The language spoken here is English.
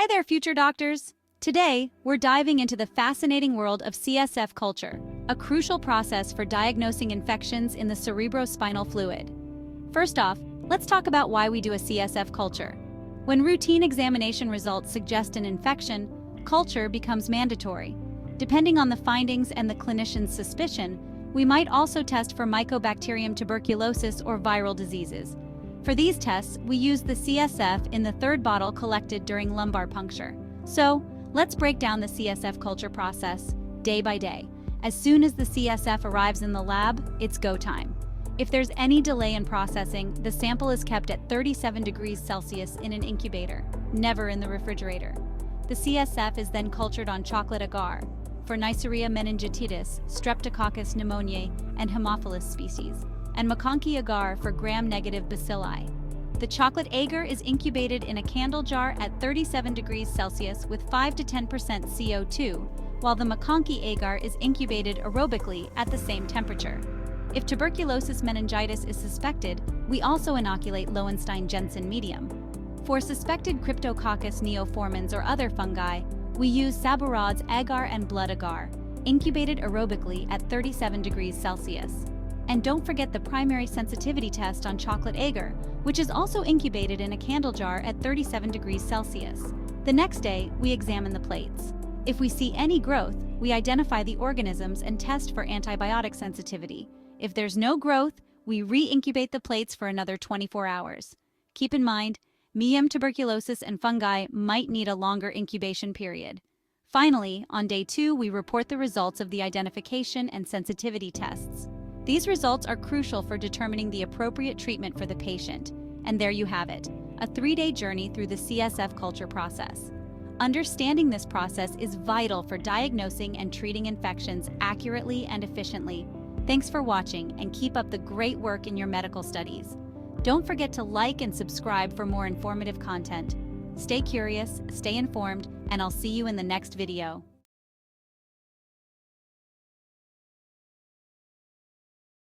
Hi there, future doctors! Today, we're diving into the fascinating world of CSF culture, a crucial process for diagnosing infections in the cerebrospinal fluid. First off, let's talk about why we do a CSF culture. When routine examination results suggest an infection, culture becomes mandatory. Depending on the findings and the clinician's suspicion, we might also test for Mycobacterium tuberculosis or viral diseases. For these tests, we use the CSF in the third bottle collected during lumbar puncture. So, let's break down the CSF culture process, day by day. As soon as the CSF arrives in the lab, it's go time. If there's any delay in processing, the sample is kept at 37 degrees Celsius in an incubator, never in the refrigerator. The CSF is then cultured on chocolate agar for Neisseria meningitis, Streptococcus pneumoniae, and Haemophilus species, and McConkey agar for gram-negative bacilli. The chocolate agar is incubated in a candle jar at 37 degrees Celsius with 5 to 10% CO2, while the McConkey agar is incubated aerobically at the same temperature. If tuberculosis meningitis is suspected, we also inoculate Lowenstein-Jensen medium. For suspected Cryptococcus neoformans or other fungi, we use Sabouraud's agar and blood agar, incubated aerobically at 37 degrees Celsius. And don't forget the primary sensitivity test on chocolate agar, which is also incubated in a candle jar at 37 degrees Celsius. The next day, we examine the plates. If we see any growth, we identify the organisms and test for antibiotic sensitivity. If there's no growth, we re-incubate the plates for another 24 hours. Keep in mind, MEM tuberculosis and fungi might need a longer incubation period. Finally, on day 2, we report the results of the identification and sensitivity tests. These results are crucial for determining the appropriate treatment for the patient. And there you have it, a 3-day journey through the CSF culture process. Understanding this process is vital for diagnosing and treating infections accurately and efficiently. Thanks for watching, and keep up the great work in your medical studies. Don't forget to like and subscribe for more informative content. Stay curious, stay informed, and I'll see you in the next video.